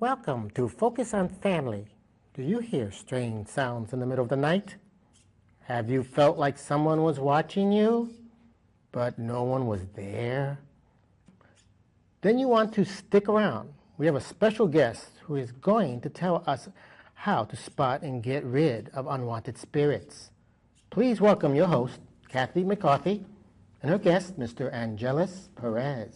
Welcome to Focus on Family. Do you hear strange sounds in the middle of the night? Have you felt like someone was watching you, but no one was there? Then you want to stick around. We have a special guest who is going to tell us how to spot and get rid of unwanted spirits. Please welcome your host, Kathy McCarthy, and her guest, Mr. Angelus Perez.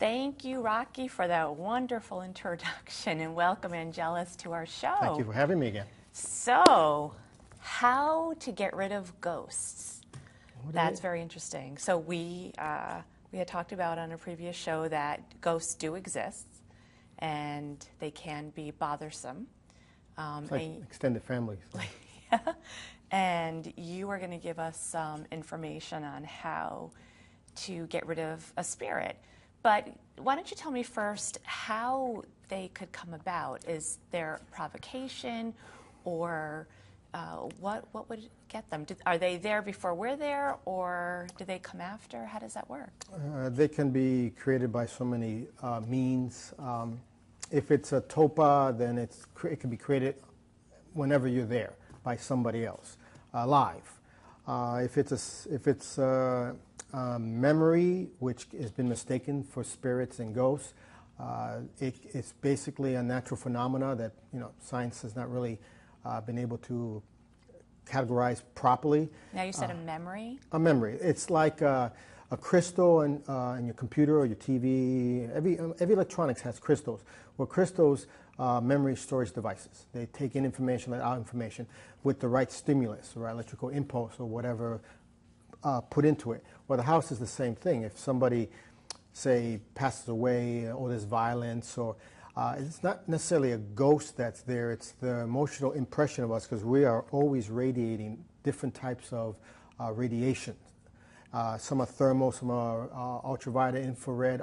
Thank you, Rocky, for that wonderful introduction, and welcome, Angelus, to our show. Thank you for having me again. So, how to get rid of ghosts? That's very interesting. So we had talked about on a previous show that ghosts do exist, and they can be bothersome. It's like extended families. Yeah. And you were going to give us some information on how to get rid of a spirit. But why don't you tell me first how they could come about? Is there provocation, or what would get them? Are they there before we're there, or do they come after? How does that work? They can be created by so many means. If it's a topa, then it can be created whenever you're there by somebody else, live. If it's a memory which has been mistaken for spirits and ghosts, it's basically a natural phenomena that science has not really been able to categorize properly. Now you said a memory? A memory. It's like a crystal in your computer or your TV. Every electronics has crystals. Well, crystals memory storage devices. They take in information, let out information with the right stimulus or electrical impulse or whatever put into it. Well, the house is the same thing. If somebody, say, passes away or there's violence, or it's not necessarily a ghost that's there, it's the emotional impression of us, because we are always radiating different types of radiation. Some are thermal, some are ultraviolet, infrared,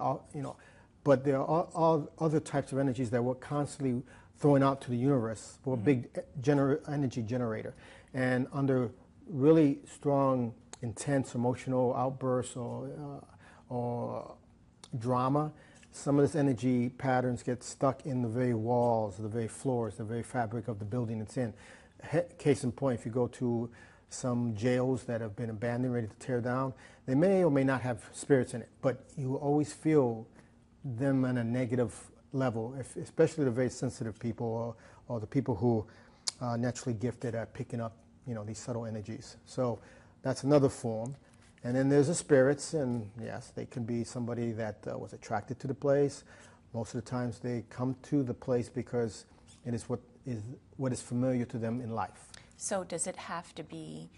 but there are all other types of energies that we're constantly throwing out to the universe. We're a big energy generator. And under really strong, intense emotional outbursts or drama, some of this energy patterns get stuck in the very walls, the very floors, the very fabric of the building it's in. Case in point, if you go to some jails that have been abandoned, ready to tear down, they may or may not have spirits in it, but you always feel them on a negative level, especially the very sensitive people or the people who are naturally gifted at picking up these subtle energies. So that's another form. And then there's the spirits, and yes, they can be somebody that was attracted to the place. Most of the times they come to the place because it is what is familiar to them in life. So does it have to be,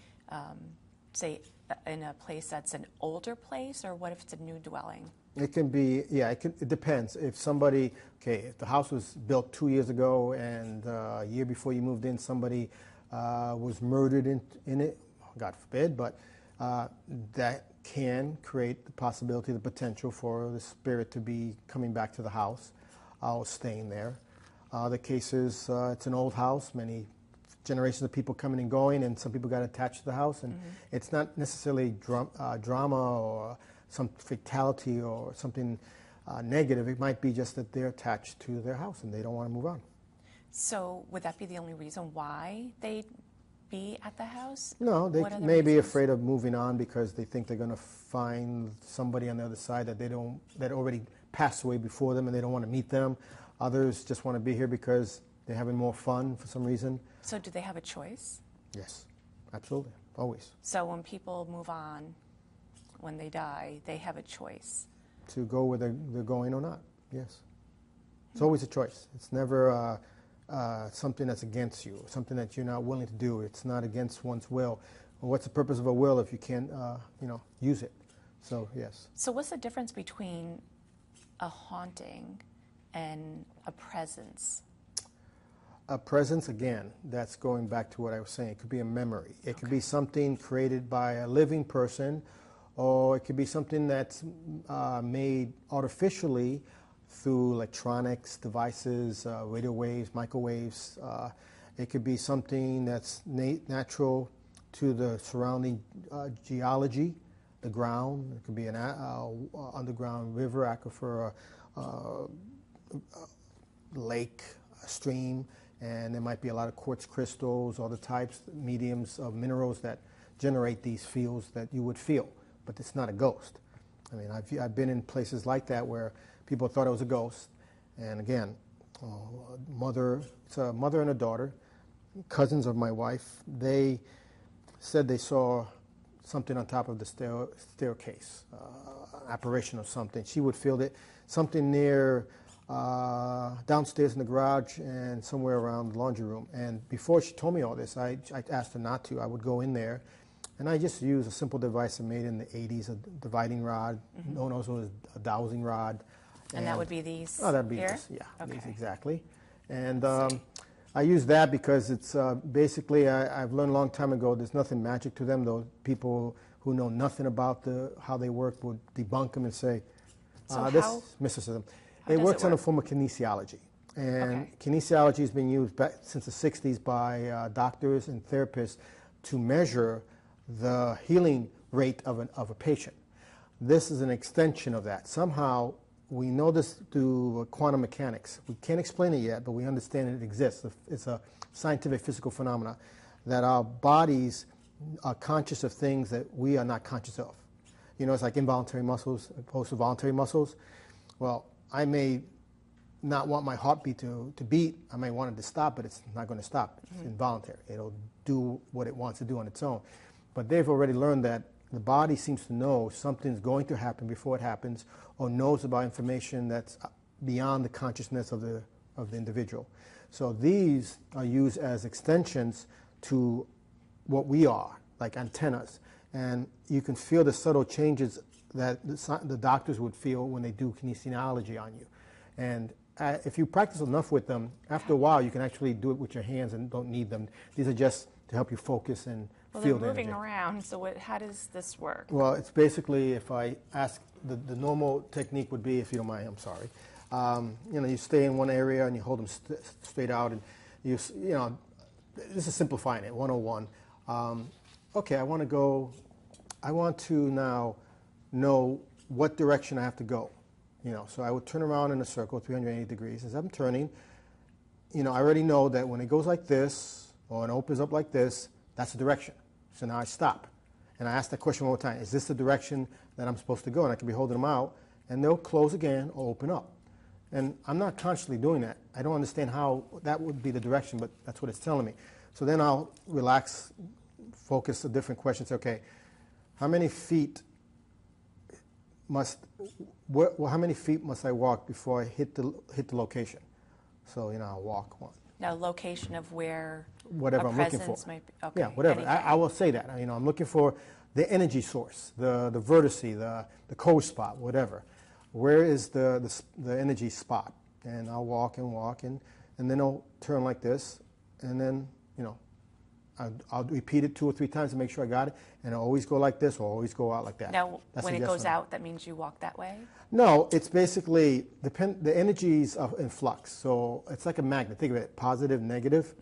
say, in a place that's an older place, or what if it's a new dwelling? It can be, yeah, it depends. If if the house was built 2 years ago and a year before you moved in, somebody was murdered in it, God forbid, but that can create the possibility, the potential for the spirit to be coming back to the house or staying there. Other cases, it's an old house, many generations of people coming and going, and some people got attached to the house, and it's not necessarily drama or some fatality or something negative. It might be just that they're attached to their house and they don't want to move on. So would that be the only reason why they'd be at the house? No, they may be afraid of moving on because they think they're going to find somebody on the other side that already passed away before them, and they don't want to meet them. Others just want to be here because they're having more fun for some reason. So do they have a choice? Yes, absolutely, always. So when people move on, when they die, they have a choice to go where they're going or not. Yes, it's always a choice. It's never something that's against you, something that you're not willing to do. It's not against one's will. Well, what's the purpose of a will if you can't use it? So yes. So what's the difference between a haunting and a presence? A presence, again, that's going back to what I was saying. It could be a memory. It could be something created by a living person, or it could be something that's made artificially through electronics, devices, radio waves, microwaves. It could be something that's natural to the surrounding geology, the ground. It could be an underground river, aquifer, lake, a stream, and there might be a lot of quartz crystals, all the types, mediums of minerals that generate these fields that you would feel, but it's not a ghost. I mean, I've been in places like that where people thought it was a ghost, and again, it's a mother and a daughter, cousins of my wife. They said they saw something on top of the staircase, an apparition of something. She would feel it, something near downstairs in the garage and somewhere around the laundry room. And before she told me all this, I asked her not to. I would go in there, and I just use a simple device I made in the 80s, a dividing rod, known also as a dowsing rod. And that would be these Oh, that would be here? this, yeah, Okay. these exactly. And I use that because it's basically, I've learned a long time ago, there's nothing magic to them. Those people who know nothing about how they work would debunk them and say, So this how- is mysticism. how It does works it on a work? form of kinesiology. And Okay. kinesiology has been used back since the 60s by doctors and therapists to measure the healing rate of a patient. This is an extension of that. Somehow, we know this through quantum mechanics. We can't explain it yet, but we understand it exists. It's a scientific physical phenomena that our bodies are conscious of things that we are not conscious of. You know, it's like involuntary muscles opposed to voluntary muscles. Well, I may not want my heartbeat to beat. I may want it to stop, but it's not going to stop. It's involuntary. It'll do what it wants to do on its own. But they've already learned that the body seems to know something's going to happen before it happens, or knows about information that's beyond the consciousness of the individual. So these are used as extensions to what we are, like antennas. And you can feel the subtle changes that the doctors would feel when they do kinesiology on you. And if you practice enough with them, after a while you can actually do it with your hands and don't need them. These are just to help you focus and Well, feel they're the moving energy. around, so how does this work? Well, it's basically, if I ask, the normal technique would be, if you don't mind, I'm sorry, you know, you stay in one area and you hold them straight out, and you know, this is simplifying it, 101. Okay, I want to now know what direction I have to go. You know, so I would turn around in a circle, 380 degrees. As I'm turning, you know, I already know that when it goes like this, or it opens up like this, that's the direction. So now I stop. And I ask that question one more time. Is this the direction that I'm supposed to go? And I can be holding them out, and they'll close again or open up. And I'm not consciously doing that. I don't understand how that would be the direction, but that's what it's telling me. So then I'll relax, focus a different question. Say, okay, how many feet must I walk before I hit the location? So, you know, I'll walk one. Now, location of where Whatever a I'm looking for. presence might be. Okay, Yeah, whatever. anything. I will say that. You know, I'm looking for the energy source, the vertice, the cold spot, whatever. Where is the energy spot? And I'll walk and walk, and then I'll turn like this, and then, you know, I'll repeat it 2 or 3 times to make sure I got it, and I'll always go like this, or always go out like that. Now, That's when a it yes goes or no. out, that means you walk that way? No, it's basically, the energies are in flux. So it's like a magnet. Think of it, positive, negative.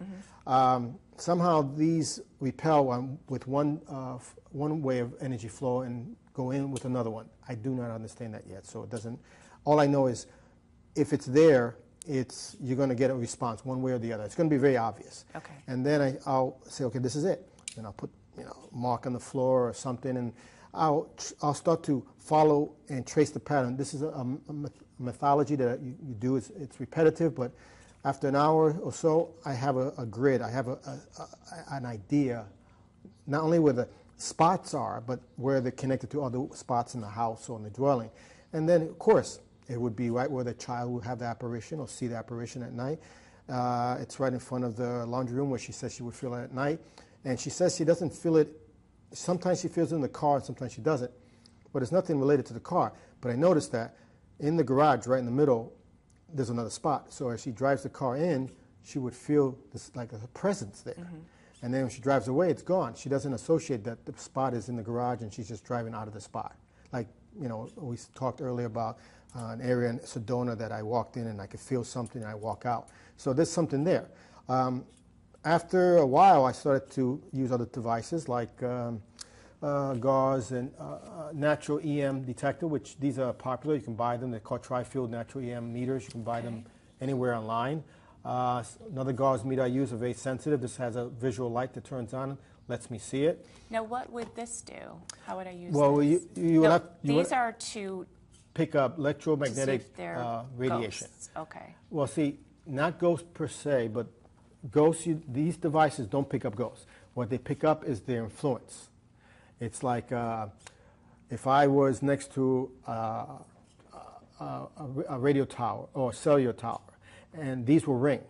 Somehow these repel with one way of energy flow and go in with another one. I do not understand that yet. So it doesn't, all I know is if it's there, you're going to get a response one way or the other. It's going to be very obvious. Okay. And then I'll say, okay, this is it. And I'll put, you know, mark on the floor or something, and I'll start to follow and trace the pattern. This is a methodology that you do. It's repetitive, but after an hour or so, I have a grid. I have an idea, not only where the spots are, but where they're connected to other spots in the house or in the dwelling. And then, of course, it would be right where the child would have the apparition or see the apparition at night. It's right in front of the laundry room where she says she would feel it at night. And she says she doesn't feel it. Sometimes she feels it in the car, and sometimes she doesn't. But it's nothing related to the car. But I noticed that in the garage, right in the middle, there's another spot. So as she drives the car in, she would feel this, like a presence there. And then when she drives away, it's gone. She doesn't associate that the spot is in the garage and she's just driving out of the spot. Like, you know, we talked earlier about an area in Sedona that I walked in and I could feel something and I walk out. So there's something there. After a while, I started to use other devices like gauze and natural EM detector, which these are popular. You can buy them. They're called tri-field natural EM meters. You can buy them anywhere online. Another gauze meter I use are very sensitive. This has a visual light that turns on, lets me see it. Now, what would this do? How would I use Well, this? These are to pick up electromagnetic see if they're radiation. Ghosts. Okay. Well, see, not ghosts per se, but ghosts, these devices don't pick up ghosts. What they pick up is their influence. It's like if I was next to a radio tower or a cellular tower, and these will ring.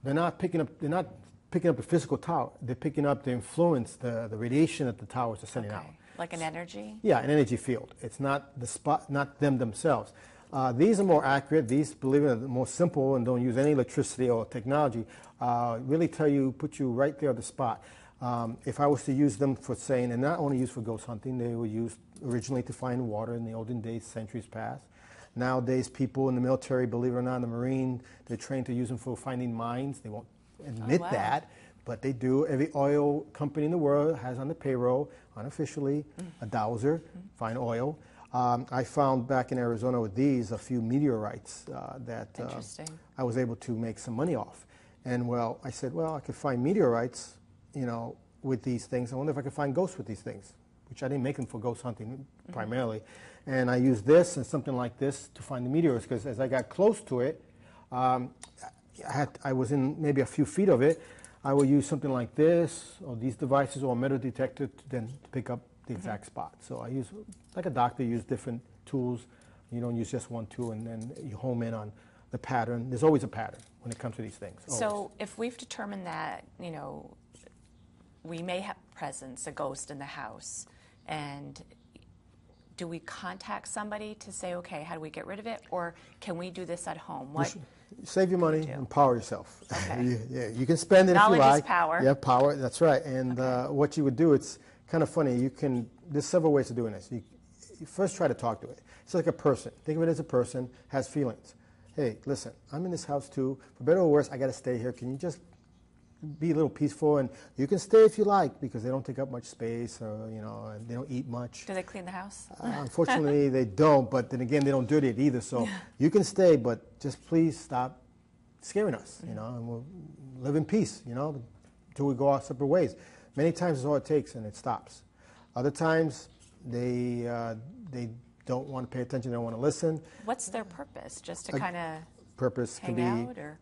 They're not picking up the physical tower. They're picking up the influence, the radiation that the towers are sending out. Like an energy? Yeah, an energy field. It's not the spot, not them themselves. These are more accurate. These, believe it or not, are more simple and don't use any electricity or technology. Really put you right there on the spot. If I was to use them for saying, and not only used for ghost hunting, they were used originally to find water in the olden days, centuries past. Nowadays, people in the military, believe it or not, in the Marine, they're trained to use them for finding mines. They won't admit that, but they do. Every oil company in the world has on the payroll, unofficially, a dowser, find oil. I found back in Arizona with these a few meteorites that I was able to make some money off. And well, I said, well, I could find meteorites, with these things. I wonder if I could find ghosts with these things, which I didn't make them for ghost hunting primarily. And I used this and something like this to find the meteors, because as I got close to it, I was in maybe a few feet of it. I will use something like this, or these devices, or a metal detector to then pick up the exact spot. So I use, like a doctor, use different tools. You don't use just one tool, and then you home in on the pattern. There's always a pattern when it comes to these things. Always. So if we've determined that, we may have presence, a ghost in the house, and do we contact somebody to say, okay, how do we get rid of it, or can we do this at home? What save your money, empower yourself. Okay. You can spend it if you like. Knowledge is power. Yeah, power. That's right. And what you would do, it's kind of funny. There's several ways of doing this. You first try to talk to it. It's like a person. Think of it as a person has feelings. Hey, listen, I'm in this house too. For better or worse, I got to stay here. Can you just be a little peaceful? And you can stay if you like, because they don't take up much space, or and they don't eat much. Do they clean the house? Unfortunately, they don't. But then again, they don't dirty it either. So you can stay, but just please stop scaring us. And we'll live in peace. Until we go our separate ways. Many times it's all it takes, and it stops. Other times they don't want to pay attention. They don't want to listen. What's their purpose? Just to kind of purpose hang can be, out, or?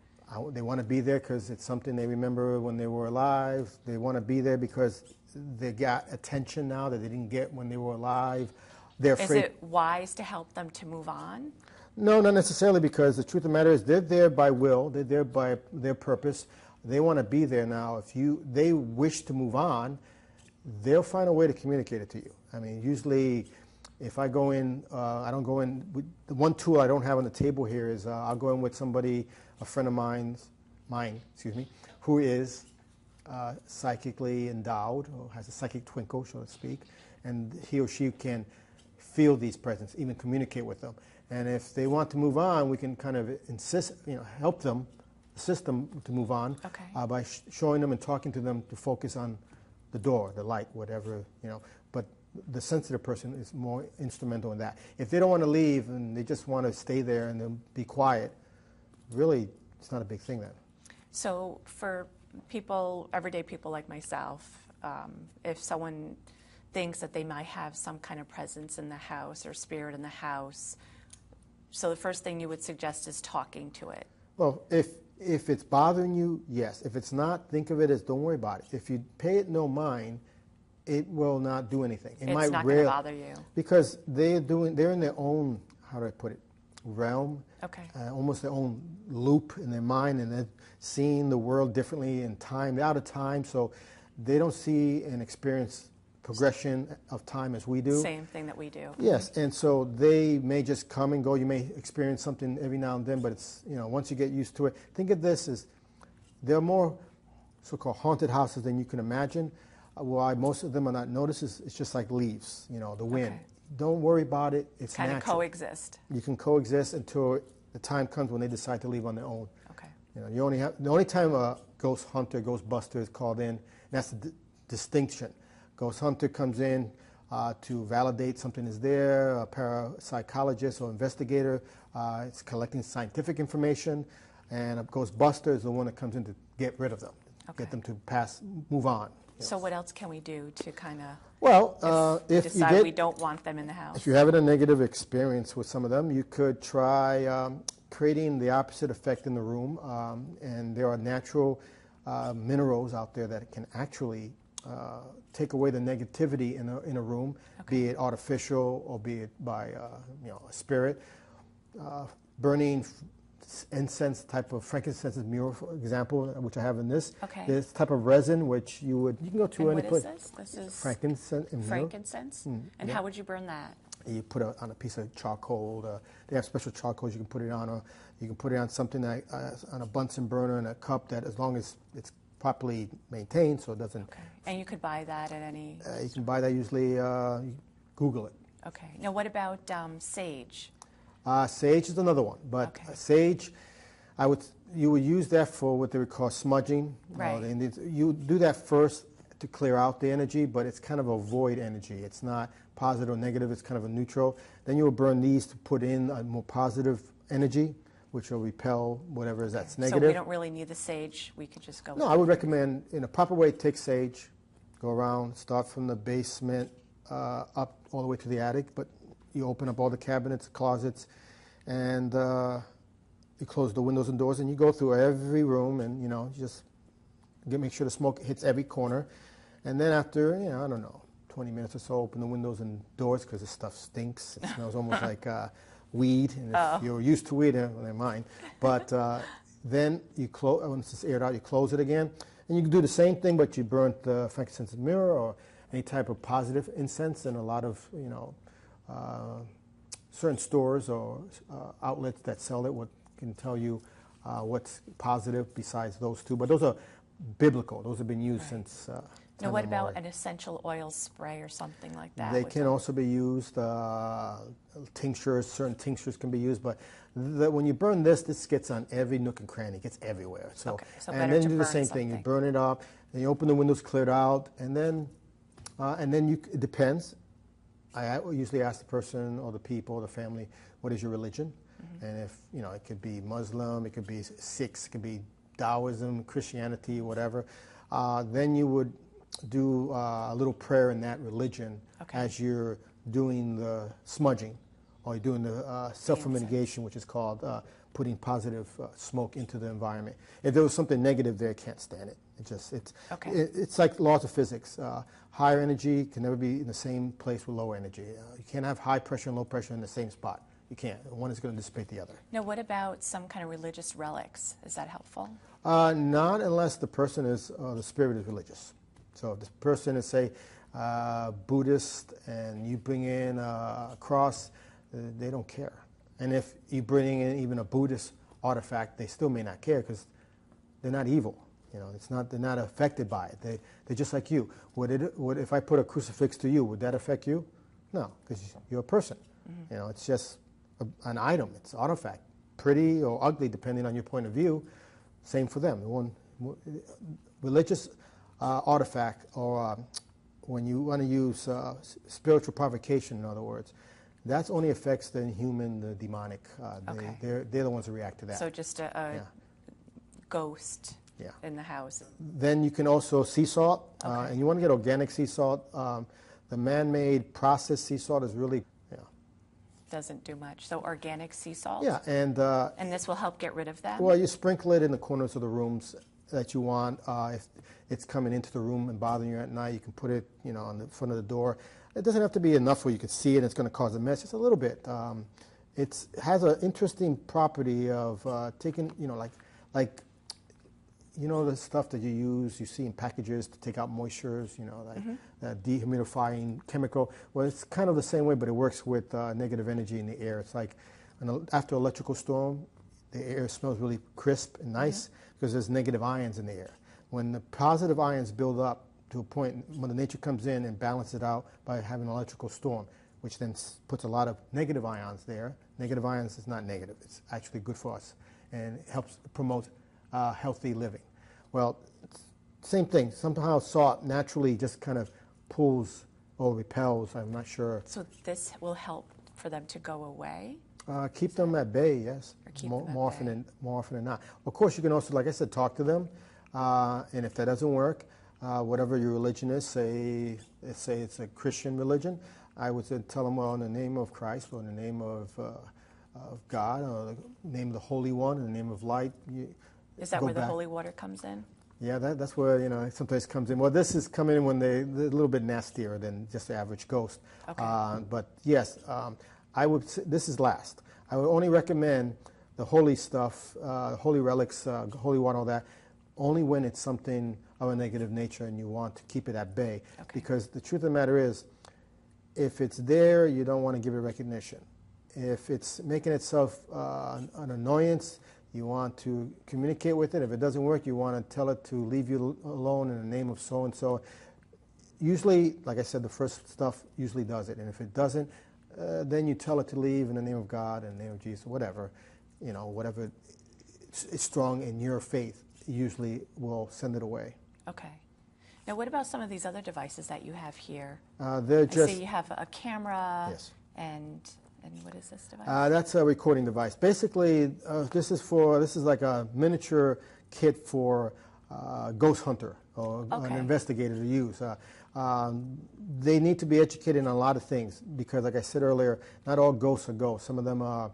They want to be there because it's something they remember when they were alive. They want to be there because they got attention now that they didn't get when they were alive. They're afraid. Is it wise to help them to move on? No, not necessarily, because the truth of the matter is they're there by will. They're there by their purpose. They want to be there now. If they wish to move on, they'll find a way to communicate it to you. I mean, usually if I go in, I don't go in with the one tool I don't have on the table here is I'll go in with somebody, a friend of mine, who is psychically endowed, or has a psychic twinkle, so to speak, and he or she can feel these presence, even communicate with them. And if they want to move on, we can kind of help them, assist them to move on by showing them and talking to them to focus on the door, the light, whatever, But the sensitive person is more instrumental in that. If they don't want to leave and they just want to stay there and then be quiet, really, it's not a big thing then. So for people, everyday people like myself, if someone thinks that they might have some kind of presence in the house or spirit in the house, so the first thing you would suggest is talking to it. Well, if it's bothering you, yes. If it's not, think of it as don't worry about it. If you pay it no mind, it will not do anything. It's not going to bother you. Because they're in their own, how do I put it, realm. Okay. Almost their own loop in their mind, and they're seeing the world differently in time. They're out of time, so they don't see and experience progression of time as we do. Same thing that we do. Yes, and so they may just come and go. You may experience something every now and then, but it's, once you get used to it. Think of this as there are more so-called haunted houses than you can imagine. Why most of them are not noticed is it's just like leaves, the wind. Okay. Don't worry about it. It's kind natural. of coexist. You can coexist until the time comes when they decide to leave on their own. Okay. The only time a ghost hunter, ghost buster is called in, and that's the distinction. Ghost hunter comes in to validate something is there. A parapsychologist or investigator is collecting scientific information. And a ghostbuster is the one that comes in to get rid of them, get them to move on. So what else can we do to kind of, if decide you we don't want them in the house? If you're having a negative experience with some of them, you could try creating the opposite effect in the room. And there are natural minerals out there that can actually take away the negativity in a room, be it artificial or be it by a spirit. Burning incense type of frankincense myrrh, for example, which I have in this. Okay. This type of resin, which you can go to and any what place. is this? This is frankincense and myrrh. frankincense? And how would you burn that? You put it on a piece of charcoal. They have special charcoals you can put it on, or you can put it on something that, on a Bunsen burner in a cup that, as long as it's properly maintained, so it doesn't. Okay. And you could buy that at any. You can buy that usually. You Google it. Okay. Now, what about sage? Sage is another one, but sage, you would use that for what they would call smudging. Right. You do that first to clear out the energy, but it's kind of a void energy. It's not positive or negative. It's kind of a neutral. Then you will burn these to put in a more positive energy, which will repel whatever that's negative. So we don't really need the sage. We could just go. No, I would recommend, in a proper way, take sage, go around, start from the basement up all the way to the attic, but you open up all the cabinets, closets, and you close the windows and doors, and you go through every room, and you just make sure the smoke hits every corner. And then after, I don't know, 20 minutes or so, open the windows and doors, because this stuff stinks. It smells almost like weed. And if you're used to weed, never mind. But then you close, once it's aired out, you close it again. And you can do the same thing, but you burnt the frankincense myrrh or any type of positive incense. And a lot of, certain stores or outlets that sell it can tell you what's positive besides those two. But those are biblical. Those have been used since now, what about an essential oil spray or something like that? They can also be used. Tinctures, certain tinctures can be used. But when you burn this gets on every nook and cranny. It gets everywhere. So and then you do the same thing. You burn it up, and you open the windows, clear it out, and then it depends. I usually ask the person or the people, the family, what is your religion? Mm-hmm. And if, it could be Muslim, it could be Sikhs, it could be Taoism, Christianity, whatever. Then you would do a little prayer in that religion as you're doing the smudging, or you're doing the self-fumigation, which is called putting positive smoke into the environment. If there was something negative there, can't stand it. It's like laws of physics. Higher energy can never be in the same place with low energy. You can't have high pressure and low pressure in the same spot. You can't. One is going to dissipate the other. Now, what about some kind of religious relics? Is that helpful? Not unless the person is, the spirit is religious. So if the person is, say, Buddhist, and you bring in a cross, they don't care. And if you bring in even a Buddhist artifact, they still may not care, because they're not evil. They're not affected by it. They're just like you. If I put a crucifix to you, would that affect you? No, because you're a person. Mm-hmm. It's just an item. It's an artifact, pretty or ugly depending on your point of view. Same for them. Religious artifact, or when you want to use spiritual provocation, in other words, that's only affects the inhuman, the demonic. They're the ones who react to that. So just a ghost in the house. Then you can also sea salt, and you want to get organic sea salt. The man-made processed sea salt is really doesn't do much. So organic sea salt. Yeah, and this will help get rid of that. Well, you sprinkle it in the corners of the rooms that you want. If it's coming into the room and bothering you at night, you can put it, on the front of the door. It doesn't have to be enough where you can see it and it's going to cause a mess. Just a little bit. It has an interesting property of taking, like the stuff that you see in packages to take out moistures, that dehumidifying chemical. Well, it's kind of the same way, but it works with negative energy in the air. It's like after electrical storm, the air smells really crisp and nice because there's negative ions in the air. When the positive ions build up to a point, Mother Nature comes in and balances it out by having an electrical storm, which then puts a lot of negative ions there. Negative ions is not negative. It's actually good for us and helps promote healthy living. Well, same thing. Somehow salt naturally just kind of pulls or repels. I'm not sure. So this will help for them to go away? Keep them at bay, yes. Or keep them at More often than not. Of course, you can also, like I said, talk to them. And if that doesn't work, whatever your religion is, say it's a Christian religion, I would say, tell them, well, in the name of Christ, or in the name of God, or the name of the Holy One, in the name of light. Is that where the holy water comes in? Yeah, that's where, sometimes comes in. Well, this is coming in when they're a little bit nastier than just the average ghost. Okay. But yes, I would say, this is last. I would only recommend the holy stuff, holy relics, holy water, all that, only when it's something of a negative nature and you want to keep it at bay. Okay. Because the truth of the matter is, if it's there, you don't want to give it recognition. If it's making itself an annoyance, you want to communicate with it. If it doesn't work, you want to tell it to leave you alone in the name of so-and-so. Usually, like I said, the first stuff usually does it. And if it doesn't, then you tell it to leave in the name of God, in the name of Jesus, whatever. Whatever is strong in your faith usually will send it away. Okay. Now, what about some of these other devices that you have here? They're just... I see you have a camera. Yes. And what is this device? That's a recording device. Basically, this is like a miniature kit for ghost hunter or an investigator to use. They need to be educated in a lot of things because, like I said earlier, not all ghosts are ghosts. Some of them are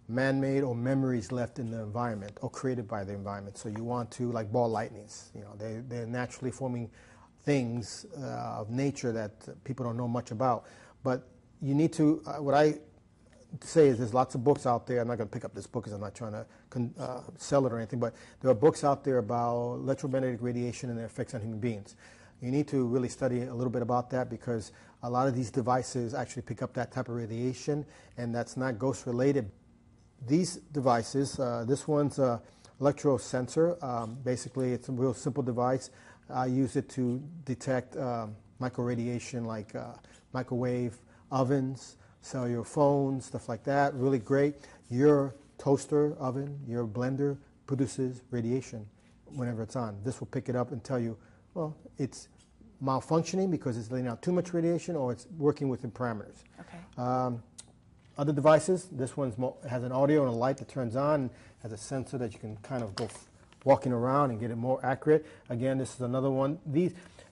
man-made or memories left in the environment or created by the environment. So you want to, like ball lightnings, they're naturally forming things of nature that people don't know much about. But you need to, what I say is there's lots of books out there. I'm not going to pick up this book because I'm not trying to sell it or anything, but there are books out there about electromagnetic radiation and their effects on human beings. You need to really study a little bit about that because a lot of these devices actually pick up that type of radiation, and that's not ghost related. These devices, this one's a electro sensor. Basically, it's a real simple device. I use it to detect microradiation like microwave ovens, cellular phones, stuff like that. Really great. Your toaster oven, your blender produces radiation whenever it's on. This will pick it up and tell you, well, it's malfunctioning because it's letting out too much radiation or it's working within parameters. Okay. Other devices, this one has an audio and a light that turns on, and has a sensor that you can kind of go walking around and get it more accurate. Again, this is another one.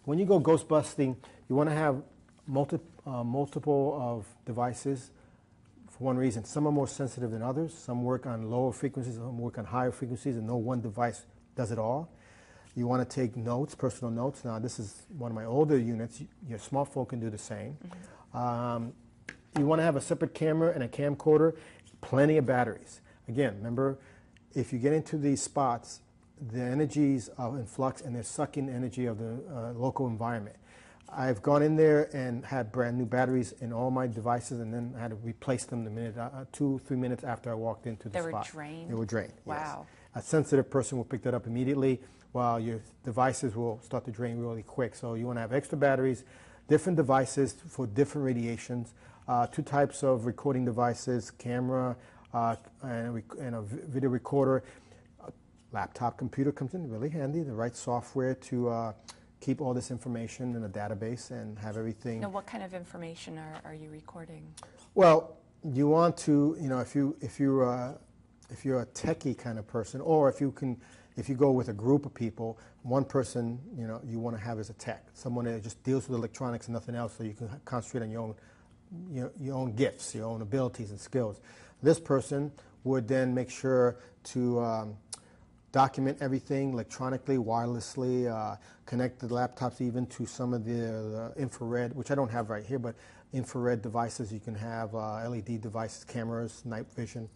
When you go ghost busting, you want to have multiple of devices for one reason. Some are more sensitive than others. Some work on lower frequencies, some work on higher frequencies, and no one device does it all. You want to take notes, personal notes. Now, this is one of my older units. Your smartphone can do the same. Mm-hmm. You want to have a separate camera and a camcorder, plenty of batteries. Again, remember, if you get into these spots, the energies are in flux and they're sucking energy of the local environment. I've gone in there and had brand new batteries in all my devices and then had to replace them the minute, 2-3 minutes after I walked into the spot. They were drained? They were drained, Wow. Yes. A sensitive person will pick that up immediately while your devices will start to drain really quick. So you want to have extra batteries, different devices for different radiations. 2 types of recording devices, camera and a video recorder. A laptop computer comes in really handy, the right software to keep all this information in a database and have everything. Now, what kind of information are you recording? Well, you want to, if you're a techie kind of person, or if you go with a group of people, one person, you want to have as a tech, someone that just deals with electronics and nothing else, so you can concentrate on your own gifts, your own abilities and skills. This person would then make sure to document everything electronically, wirelessly, connect the laptops even to some of the infrared, which I don't have right here, but infrared devices. You can have LED devices, cameras, night vision,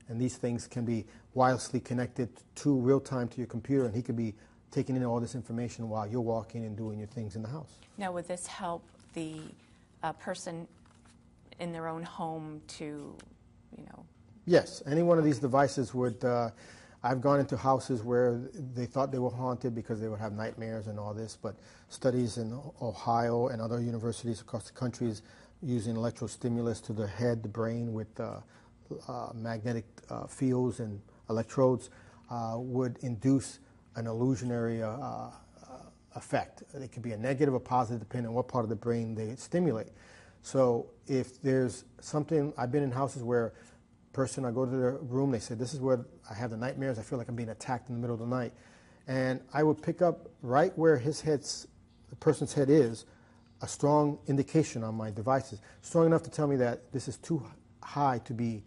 and these things can be wirelessly connected to real time to your computer, and he could be taking in all this information while you're walking and doing your things in the house. Now, would this help the person in their own home to, Yes, any one of these devices would. I've gone into houses where they thought they were haunted because they would have nightmares and all this, but studies in Ohio and other universities across the country is using electrostimulus to the head, the brain, with magnetic fields and electrodes would induce an illusionary effect. It could be a negative or positive depending on what part of the brain they stimulate. So if there's something, I've been in houses where I go to their room, they say, this is where I have the nightmares, I feel like I'm being attacked in the middle of the night. And I would pick up right where the person's head is, a strong indication on my devices, strong enough to tell me that this is too high to be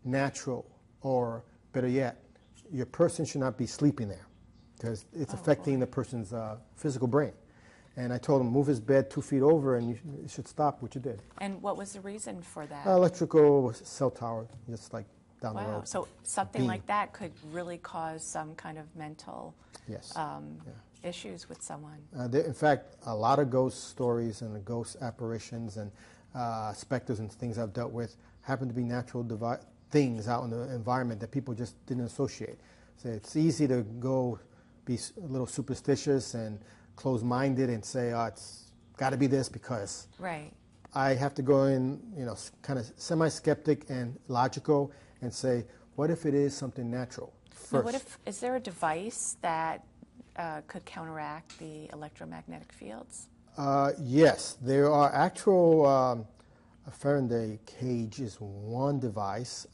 natural, or better yet, your person should not be sleeping there because it's affecting the person's physical brain. And I told him, move his bed 2 feet over and you should stop, which you did. And what was the reason for that? Electrical cell tower, just like down the Wow, road. so something like that could really cause some kind of mental issues with someone. In fact, a lot of ghost stories and ghost apparitions and specters and things I've dealt with happen to be natural things out in the environment that people just didn't associate. So it's easy to go be a little superstitious and closed-minded and say, oh, it's got to be this because. Right. I have to go in, kind of semi-skeptic and logical and say, what if it is something natural first? Is there a device that could counteract the electromagnetic fields? Yes, there are actual, a Faraday cage is one device.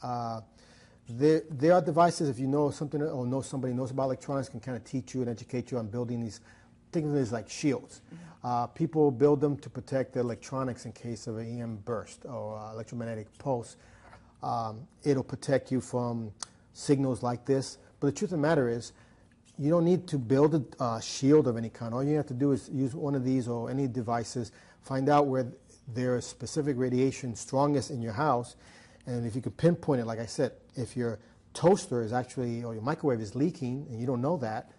There are devices, if you know something or know somebody knows about electronics, can kind of teach you and educate you on building these. Think of it as like shields. People build them to protect the electronics in case of an EM burst or electromagnetic pulse. It'll protect you from signals like this. But the truth of the matter is, you don't need to build a shield of any kind. All you have to do is use one of these or any devices, find out where there is specific radiation strongest in your house, and if you could pinpoint it, like I said, if your toaster is actually, or your microwave is leaking and you don't know that,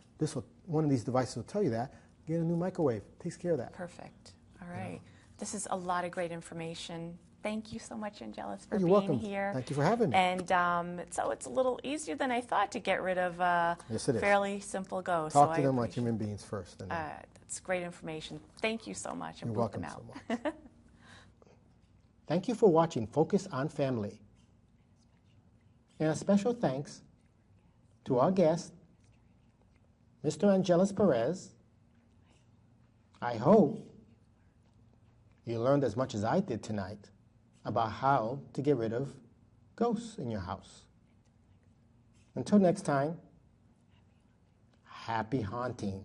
one of these devices will tell you that. Get a new microwave. Takes care of that. Perfect. All right. This is a lot of great information. Thank you so much, Angelus, for You're being welcome. here. Thank you for having me. And so it's a little easier than I thought to get rid of Yes, it is. fairly simple ghosts. Talk to them like human beings first. That's great information. Thank you so much. And You're boot them welcome out. so much. Thank you for watching Focus on Family. And a special thanks to our guest, Mr. Angelus Perez. I hope you learned as much as I did tonight about how to get rid of ghosts in your house. Until next time, happy haunting.